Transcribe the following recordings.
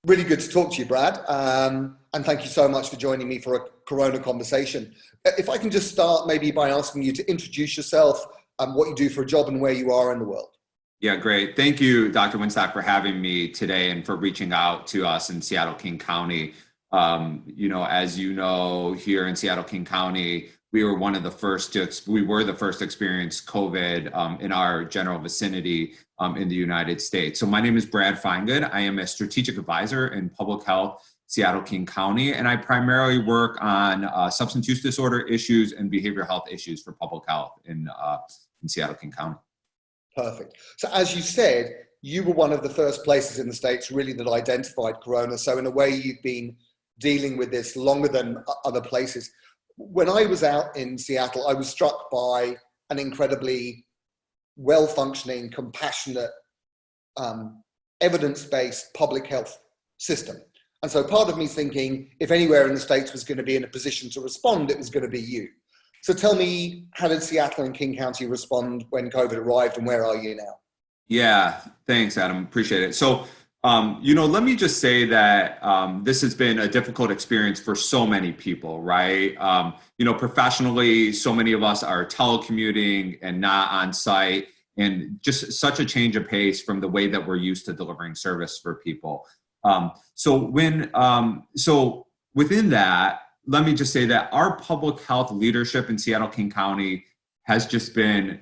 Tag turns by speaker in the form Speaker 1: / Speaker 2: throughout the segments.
Speaker 1: Really good to talk to you, Brad. And thank you so much for joining me for a Corona conversation. If I can just start maybe by asking you to introduce yourself and what you do for a job and where you are in the world.
Speaker 2: Yeah, great. Thank you, Dr. Winstock, for having me today and for reaching out to us in Seattle, King County. As you know, here in Seattle, King County, we were the first to experience COVID in our general vicinity in the United States. So my name is Brad Finegood. I am a strategic advisor in public health, Seattle, King County, and I primarily work on substance use disorder issues and behavioral health issues for public health in Seattle, King County.
Speaker 1: Perfect. So as you said, you were one of the first places in the States really that identified Corona. So in a way, you've been dealing with this longer than other places. When I was out in Seattle, I was struck by an incredibly well-functioning, compassionate, evidence-based public health system. And so part of me thinking, if anywhere in the States was going to be in a position to respond, it was going to be you. So tell me, how did Seattle and King County respond when COVID arrived, and where are you now?
Speaker 2: Yeah, thanks, Adam. Appreciate it. So, let me just say that this has been a difficult experience for so many people, right? Professionally, so many of us are telecommuting and not on site, and just such a change of pace from the way that we're used to delivering service for people. So within that, let me just say that our public health leadership in Seattle, King County has just been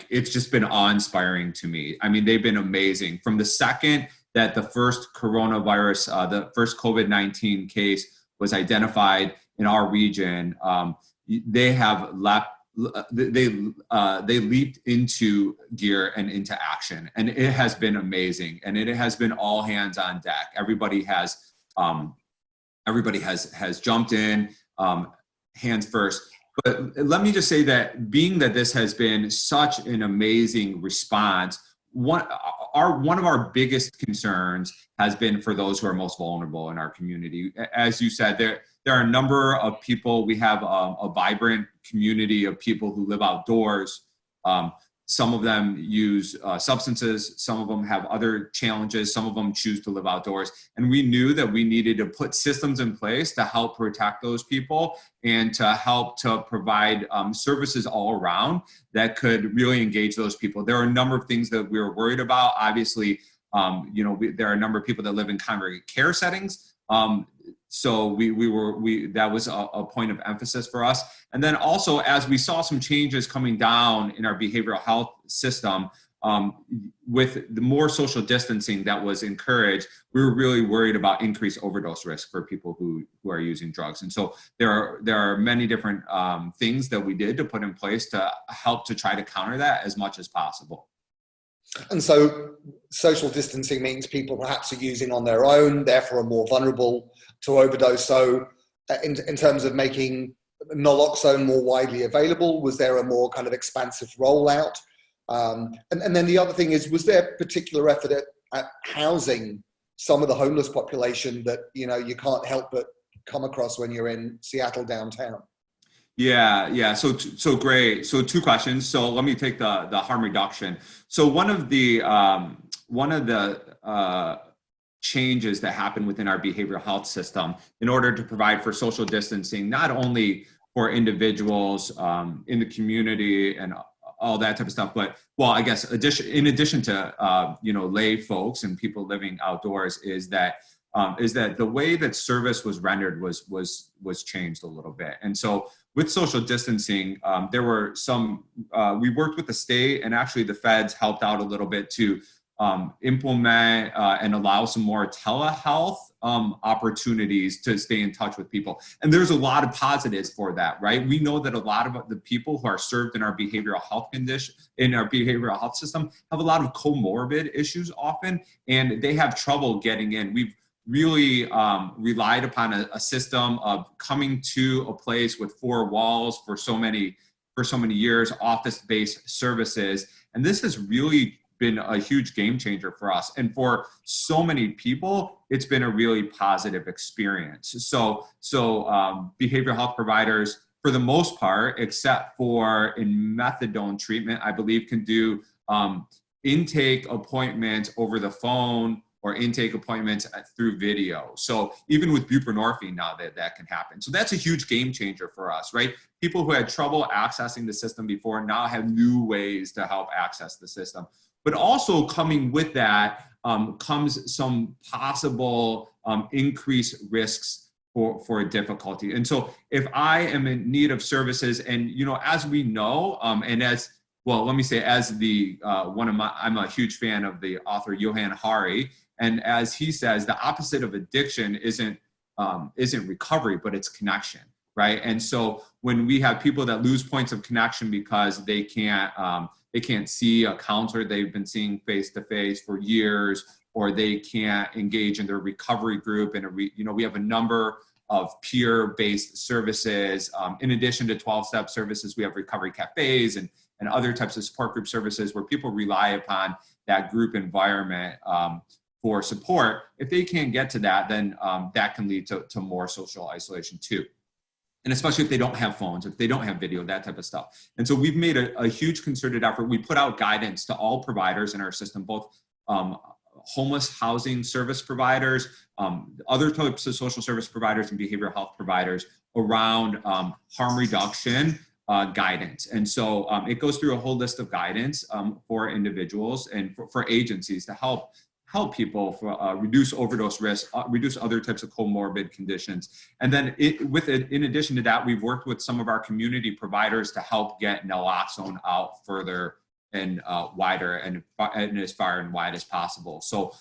Speaker 2: it's just been awe-inspiring to me. I mean, they've been amazing. From the second that the first coronavirus, the first COVID-19 case was identified in our region, they leaped into gear and into action, and it has been amazing. And it has been all hands on deck. Everybody has jumped in, hands first. But let me just say that being that this has been such an amazing response, one of our biggest concerns has been for those who are most vulnerable in our community. As you said, there are a number of people. We have a vibrant community of people who live outdoors. Some of them use substances. Some of them have other challenges. Some of them choose to live outdoors. And we knew that we needed to put systems in place to help protect those people and to help to provide services all around that could really engage those people. There are a number of things that we were worried about. Obviously, there are a number of people that live in congregate care settings. So that was a point of emphasis for us. And then also, as we saw some changes coming down in our behavioral health system, with the more social distancing that was encouraged, we were really worried about increased overdose risk for people who are using drugs. And so there are many different things that we did to put in place to help to try to counter that as much as possible.
Speaker 1: And so social distancing means people perhaps are using on their own, therefore are more vulnerable to overdose. So in terms of making naloxone more widely available, was there a more kind of expansive rollout? And then the other thing is, was there particular effort at housing some of the homeless population that, you can't help but come across when you're in Seattle downtown?
Speaker 2: Yeah. So great. So two questions. So let me take the harm reduction. So one of the changes that happened within our behavioral health system in order to provide for social distancing, not only for individuals in the community and all that type of stuff, but in addition to lay folks and people living outdoors, is that the way that service was rendered was changed a little bit. And so with social distancing, there were we worked with the state, and actually the feds helped out a little bit to implement and allow some more telehealth opportunities to stay in touch with people. And there's a lot of positives for that, right? We know that a lot of the people who are served in our behavioral health behavioral health system have a lot of comorbid issues often, and they have trouble getting in. We've really relied upon a system of coming to a place with four walls for so many years, office-based services. And this has really been a huge game changer for us. And for so many people, it's been a really positive experience. So behavioral health providers, for the most part, except for in methadone treatment, I believe can do intake appointments over the phone or intake appointments through video. So even with buprenorphine now that can happen. So that's a huge game changer for us, right? People who had trouble accessing the system before now have new ways to help access the system. But also coming with that comes some possible increased risks for difficulty. And so if I am in need of services, and as we know, and as well, let me say, as the I'm a huge fan of the author Johann Hari, and as he says, the opposite of addiction isn't recovery, but it's connection, right? And so when we have people that lose points of connection because they can't see a counselor they've been seeing face to face for years, or they can't engage in their recovery group, and we have a number of peer-based services. In addition to 12-step services, we have recovery cafes and other types of support group services where people rely upon that group environment for support. If they can't get to that, then that can lead to more social isolation too. And especially if they don't have phones, if they don't have video, that type of stuff. And so we've made a huge concerted effort. We put out guidance to all providers in our system, both homeless housing service providers, other types of social service providers, and behavioral health providers around harm reduction guidance. And so it goes through a whole list of guidance for individuals and for agencies to help people reduce overdose risk, reduce other types of comorbid conditions. And then in addition to that, we've worked with some of our community providers to help get naloxone out further and wider and as far and wide as possible. So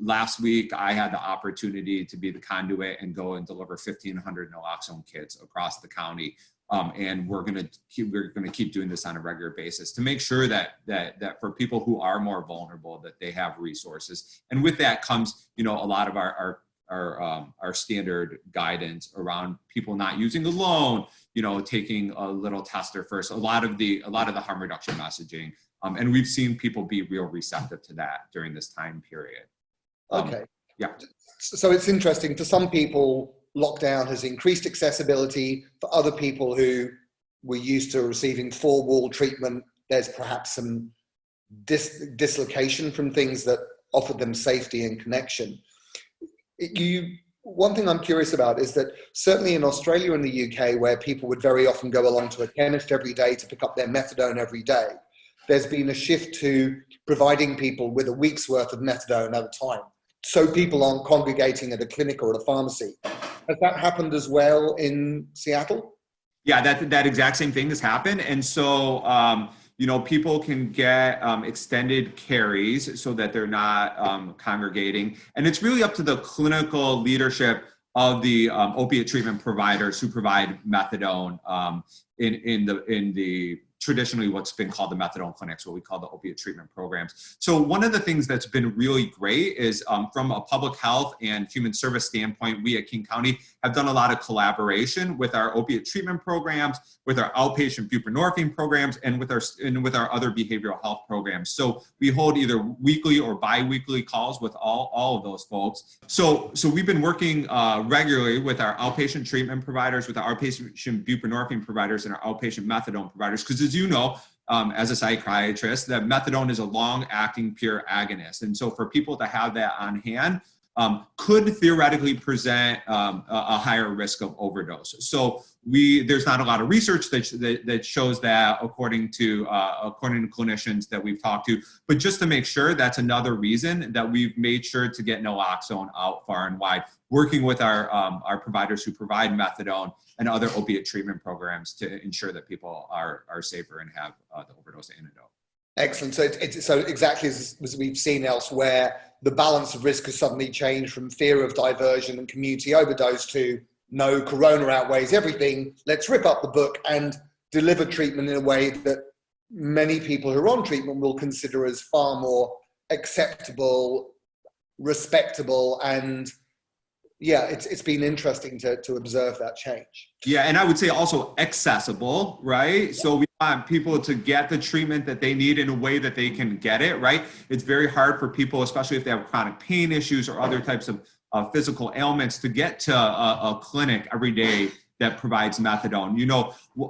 Speaker 2: last week I had the opportunity to be the conduit and go and deliver 1,500 naloxone kits across the county. And we're going to keep doing this on a regular basis to make sure that for people who are more vulnerable, that they have resources. And with that comes, a lot of our standard guidance around people not using alone, taking a little tester first, a lot of the harm reduction messaging. And we've seen people be real receptive to that during this time period.
Speaker 1: Okay.
Speaker 2: Yeah.
Speaker 1: So it's interesting. For some people, lockdown has increased accessibility. For other people who were used to receiving four-wall treatment, there's perhaps some dislocation from things that offered them safety and connection. One thing I'm curious about is that certainly in Australia and the UK, where people would very often go along to a chemist every day to pick up their methadone every day, there's been a shift to providing people with a week's worth of methadone at a time, so people aren't congregating at a clinic or at a pharmacy. Has that happened as well in Seattle?
Speaker 2: Yeah, that exact same thing has happened. And so, people can get extended carries so that they're not congregating. And it's really up to the clinical leadership of the opiate treatment providers who provide methadone in the traditionally what's been called the methadone clinics, what we call the opiate treatment programs. So one of the things that's been really great is from a public health and human service standpoint, we at King County have done a lot of collaboration with our opiate treatment programs, with our outpatient buprenorphine programs, and with our other behavioral health programs. So we hold either weekly or bi-weekly calls with all of those folks. So we've been working regularly with our outpatient treatment providers, with our outpatient buprenorphine providers, and our outpatient methadone providers, because as you know, as a psychiatrist, that methadone is a long-acting pure agonist. And so for people to have that on hand could theoretically present a higher risk of overdose. So there's not a lot of research that shows that according to clinicians that we've talked to, but just to make sure, that's another reason that we've made sure to get naloxone out far and wide, working with our providers who provide methadone and other opiate treatment programs to ensure that people are safer and have the overdose antidote.
Speaker 1: Excellent. So exactly as we've seen elsewhere, the balance of risk has suddenly changed from fear of diversion and community overdose to no, corona outweighs everything. Let's rip up the book and deliver treatment in a way that many people who are on treatment will consider as far more acceptable, respectable, and yeah, it's been interesting to observe that change.
Speaker 2: Yeah, and I would say also accessible, right? So we want people to get the treatment that they need in a way that they can get it, right? It's very hard for people, especially if they have chronic pain issues or other types of physical ailments, to get to a clinic every day that provides methadone.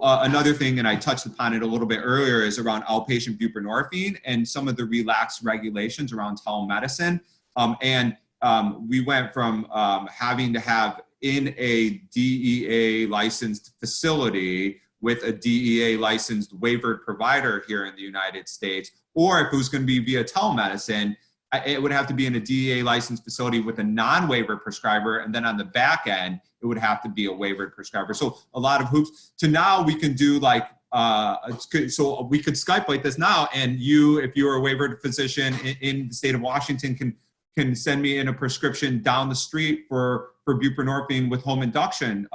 Speaker 2: Another thing, and I touched upon it a little bit earlier, is around outpatient buprenorphine and some of the relaxed regulations around telemedicine. We went from having to have in a DEA licensed facility with a DEA licensed waivered provider here in the United States, or if it was going to be via telemedicine, it would have to be in a DEA licensed facility with a non-waivered prescriber. And then on the back end, it would have to be a waivered prescriber. So a lot of hoops. To now we can do like, so we could Skype like this now, and you, if you're a waivered physician in the state of Washington, can send me in a prescription down the street for buprenorphine with home induction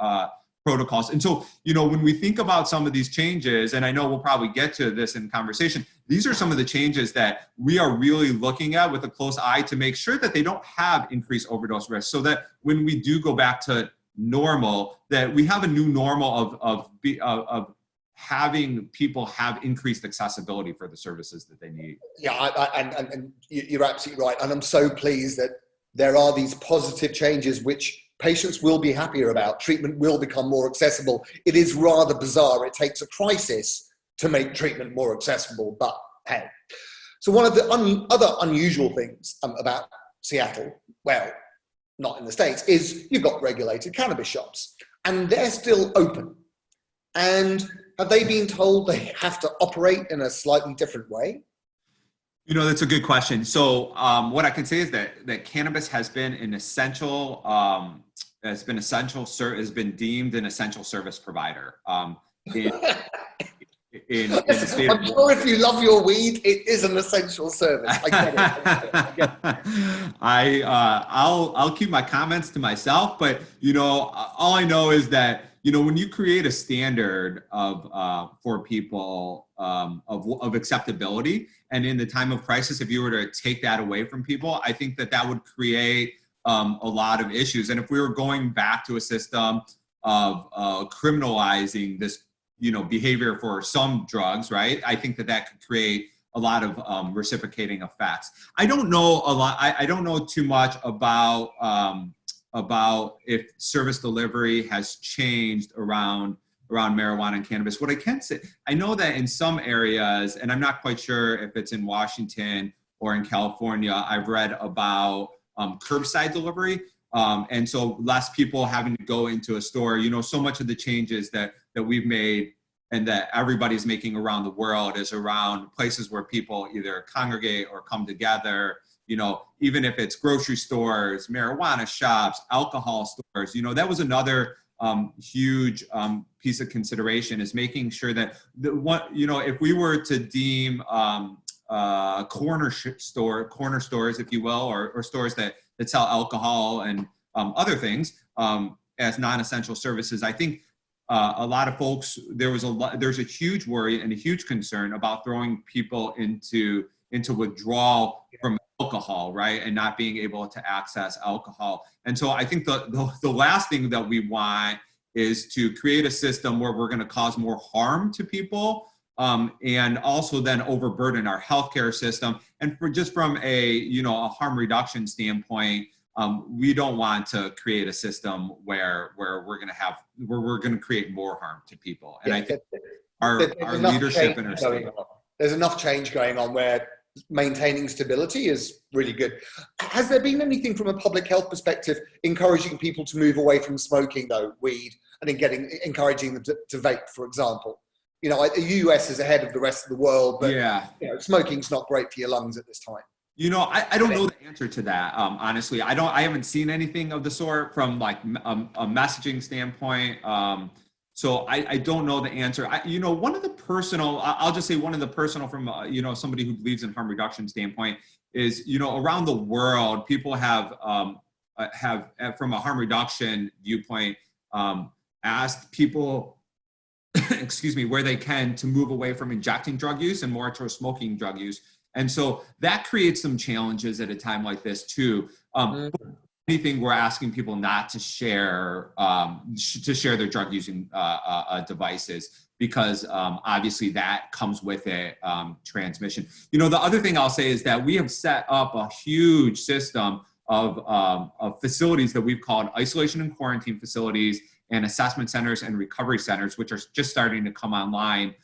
Speaker 2: protocols. And so, when we think about some of these changes, and I know we'll probably get to this in conversation, these are some of the changes that we are really looking at with a close eye to make sure that they don't have increased overdose risk, so that when we do go back to normal, that we have a new normal of having people have increased accessibility for the services that they need.
Speaker 1: Yeah, and you're absolutely right. And I'm so pleased that there are these positive changes which patients will be happier about. Treatment will become more accessible. It is rather bizarre. It takes a crisis to make treatment more accessible, but hey. So one of the other unusual things about Seattle, well, not in the States, is you've got regulated cannabis shops, and they're still open. And have they been told they have to operate in a slightly different way?
Speaker 2: That's a good question. So what I can say is that cannabis has been an essential, has been deemed an essential service provider. In the state
Speaker 1: I'm sure if you love your weed, it is an essential service. I get it.
Speaker 2: I'll keep my comments to myself, but all I know is that when you create a standard for people of acceptability, and in the time of crisis, if you were to take that away from people, I think that would create a lot of issues. And if we were going back to a system of criminalizing this behavior for some drugs, right? I think that could create a lot of reciprocating effects. I don't know a lot. I don't know too much about if service delivery has changed around marijuana and cannabis. What I can say, I know that in some areas, and I'm not quite sure if it's in Washington or in California, I've read about curbside delivery. And so less people having to go into a store. So much of the changes that we've made and that everybody's making around the world is around places where people either congregate or come together. Even if it's grocery stores, marijuana shops, alcohol stores, that was another huge piece of consideration, is making sure that if we were to deem corner stores, if you will, or stores that sell alcohol and other things as non-essential services, I think a lot of folks, there's a huge worry and a huge concern about throwing people into withdrawal from alcohol, right? And not being able to access alcohol. And so I think the last thing that we want is to create a system where we're going to cause more harm to people, and also then overburden our healthcare system. And from a harm reduction standpoint, we don't want to create a system where we're going to create more harm to people. And I think our leadership in our state,
Speaker 1: there's enough change going on where maintaining stability is really good. Has there been anything from a public health perspective encouraging people to move away from smoking, though, weed, and encouraging them to vape, for example? The US is ahead of the rest of the world, but smoking's not great for your lungs at this time.
Speaker 2: I don't know the answer to that. Honestly, I haven't seen anything of the sort from like a messaging standpoint. So I don't know the answer. One of the personal, I'll just say one of the personal from, somebody who believes in harm reduction standpoint is, around the world, people have from a harm reduction viewpoint, asked people, excuse me, where they can to move away from injecting drug use and more towards smoking drug use. And so that creates some challenges at a time like this too. Anything, we're asking people not to share their drug using devices, because obviously that comes with it transmission. The other thing I'll say is that we have set up a huge system of facilities that we've called isolation and quarantine facilities and assessment centers and recovery centers, which are just starting to come online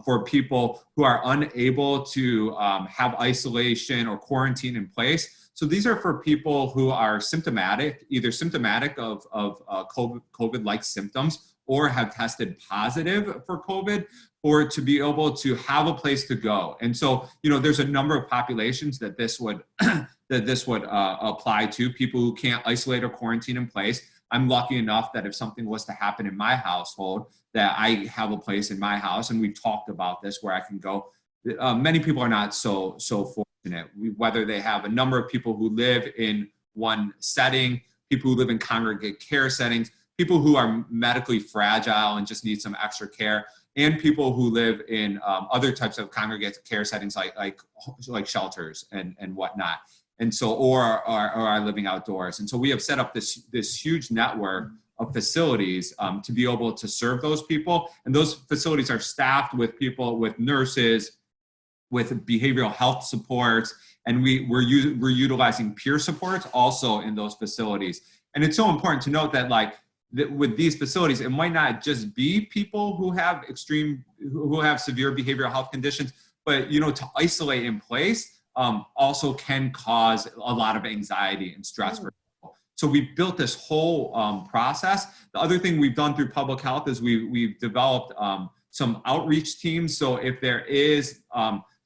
Speaker 2: for people who are unable to have isolation or quarantine in place. So these are for people who are symptomatic, either symptomatic of COVID-like symptoms or have tested positive for COVID, or to be able to have a place to go. And so, there's a number of populations that this would apply to, people who can't isolate or quarantine in place. I'm lucky enough that if something was to happen in my household, that I have a place in my house, and we've talked about this, where I can go. Many people are not so fortunate, whether they have a number of people who live in one setting, people who live in congregate care settings, people who are medically fragile and just need some extra care, and people who live in other types of congregate care settings like shelters and whatnot. And so, or are living outdoors. And so we have set up this huge network of facilities to be able to serve those people. And those facilities are staffed with people, with nurses, with behavioral health supports, and we're utilizing peer supports also in those facilities. And it's so important to note that with these facilities, it might not just be people who have severe behavioral health conditions, but to isolate in place also can cause a lot of anxiety and stress for people. So we built this whole process. The other thing we've done through public health is we've developed some outreach teams. So if there is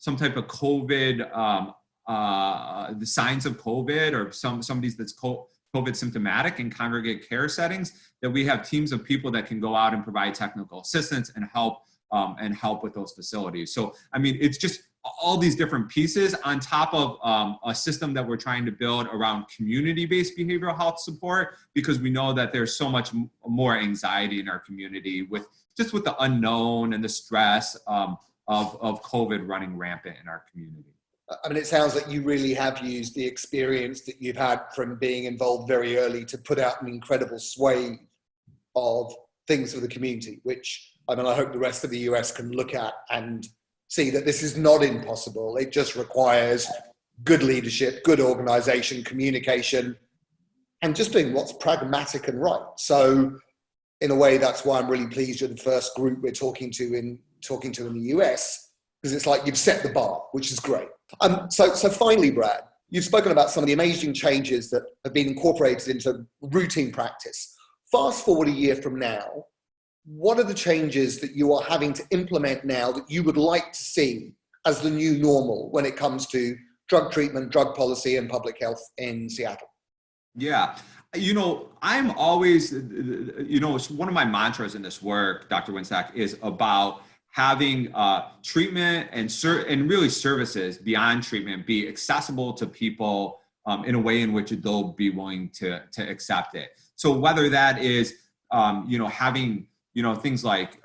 Speaker 2: some type of COVID, the signs of COVID, or somebody that's COVID symptomatic in congregate care settings, that we have teams of people that can go out and provide technical assistance and help with those facilities. So, it's just all these different pieces on top of a system that we're trying to build around community-based behavioral health support, because we know that there's so much more anxiety in our community with the unknown and the stress of COVID running rampant in our community.
Speaker 1: It sounds like you really have used the experience that you've had from being involved very early to put out an incredible swathe of things for the community, which I hope the rest of the US can look at and see that this is not impossible. It just requires good leadership, good organization, communication, and just doing what's pragmatic and right. So in a way, that's why I'm really pleased you're the first group we're talking to in the US, because it's like you've set the bar, which is great. So finally, Brad, you've spoken about some of the amazing changes that have been incorporated into routine practice. Fast forward a year from now, what are the changes that you are having to implement now that you would like to see as the new normal when it comes to drug treatment, drug policy, and public health in Seattle?
Speaker 2: Yeah. I'm always, one of my mantras in this work, Dr. Winstock, is about having treatment and really services beyond treatment be accessible to people in a way in which they'll be willing to accept it. So whether that is, having, things like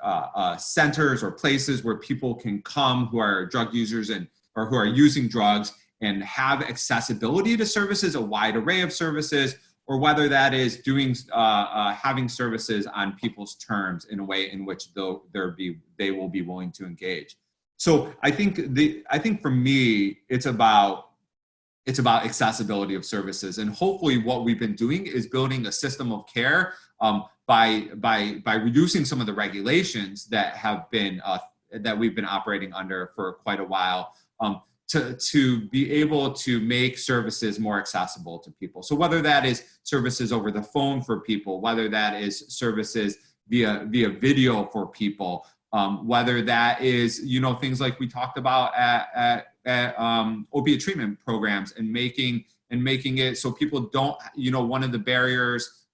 Speaker 2: centers or places where people can come who are drug users or who are using drugs and have accessibility to services, a wide array of services, or whether that is doing having services on people's terms in a way in which they will be willing to engage. So I think for me, it's about accessibility of services, and hopefully what we've been doing is building a system of care by reducing some of the regulations that have been that we've been operating under for quite a while. To be able to make services more accessible to people. So whether that is services over the phone for people, whether that is services via video for people, whether that is, things like we talked about at opiate treatment programs and making it so people don't, one of the barriers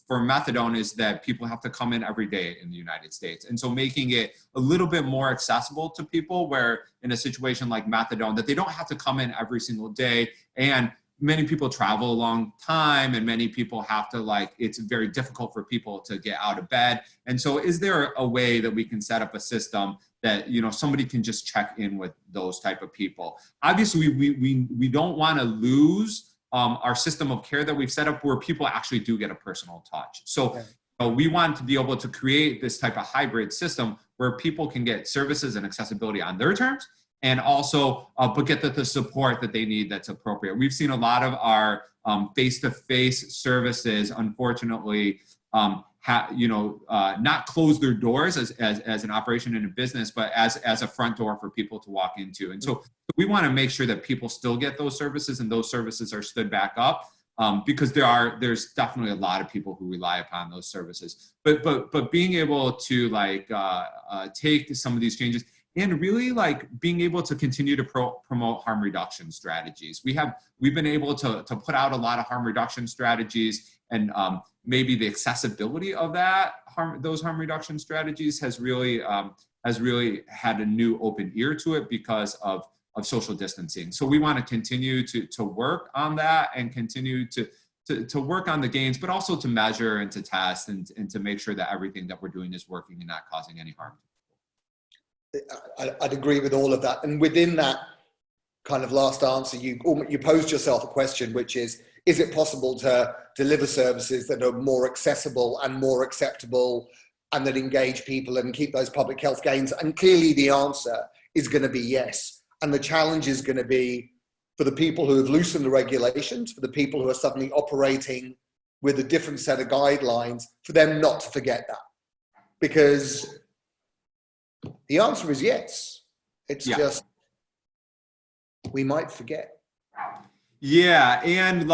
Speaker 2: for methadone is that people have to come in every day in the United States. And so making it a little bit more accessible to people, where in a situation like methadone, that they don't have to come in every single day. And many people travel a long time, and many people have to it's very difficult for people to get out of bed. And so is there a way that we can set up a system that, somebody can just check in with those type of people? Obviously, we don't want to lose our system of care that we've set up where people actually do get a personal touch. So we want to be able to create this type of hybrid system where people can get services and accessibility on their terms, and also but get the support that they need that's appropriate. We've seen a lot of our face-to-face services, unfortunately, not close their doors as an operation in a business, but as a front door for people to walk into. And so we want to make sure that people still get those services, and those services are stood back up, because there's definitely a lot of people who rely upon those services. But being able to take some of these changes and really being able to continue to promote harm reduction strategies. We've been able to put out a lot of harm reduction strategies, and maybe the accessibility of those harm reduction strategies has really had a new open ear to it because of social distancing. So we want to continue to work on that and continue to work on the gains, but also to measure and to test and to make sure that everything that we're doing is working and not causing any harm.
Speaker 1: I'd agree with all of that. And within that kind of last answer, you posed yourself a question, which is it possible to deliver services that are more accessible and more acceptable and that engage people and keep those public health gains? And clearly the answer is going to be yes. And the challenge is going to be for the people who have loosened the regulations, for the people who are suddenly operating with a different set of guidelines, for them not to forget that. Because the answer is yes. It's just, we might forget.
Speaker 2: Yeah, and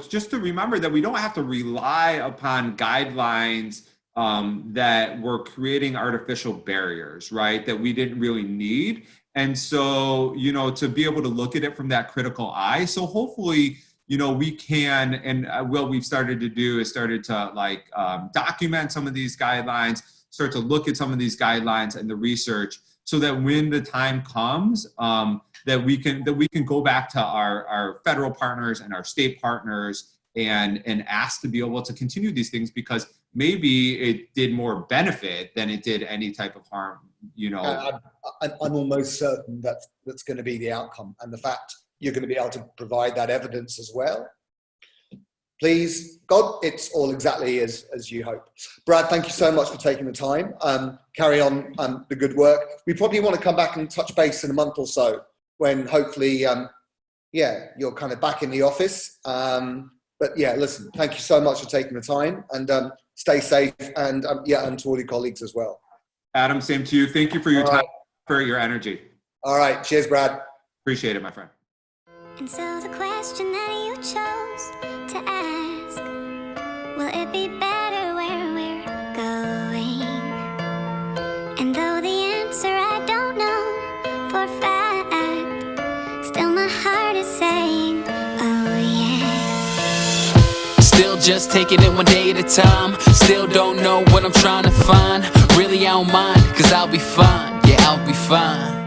Speaker 2: just to remember that we don't have to rely upon guidelines that were creating artificial barriers, right? That we didn't really need. And so, to be able to look at it from that critical eye. So hopefully, we can, and what we've started to do is started to document some of these guidelines, start to look at some of these guidelines and the research, so that when the time comes, that we can go back to our federal partners and our state partners and ask to be able to continue these things, because maybe it did more benefit than it did any type of harm.
Speaker 1: I'm almost certain that's going to be the outcome, and the fact you're going to be able to provide that evidence as well. Please, God, it's all exactly as you hope. Brad, thank you so much for taking the time. Carry on the good work. We probably want to come back and touch base in a month or so, when hopefully, you're kind of back in the office. But yeah, listen, thank you so much for taking the time, and stay safe, and and to all your colleagues as well.
Speaker 2: Adam, same to you. Thank you for your time, for your energy.
Speaker 1: All right. Cheers, Brad.
Speaker 2: Appreciate it, my friend.
Speaker 3: And so the question that you chose to ask, will it be better where we're going? And though the answer I don't know for a fact, still my heart is saying, oh yeah.
Speaker 4: Still just taking it one day at a time. Still don't know what I'm trying to find. Really I don't mind, cause I'll be fine. Yeah, I'll be fine.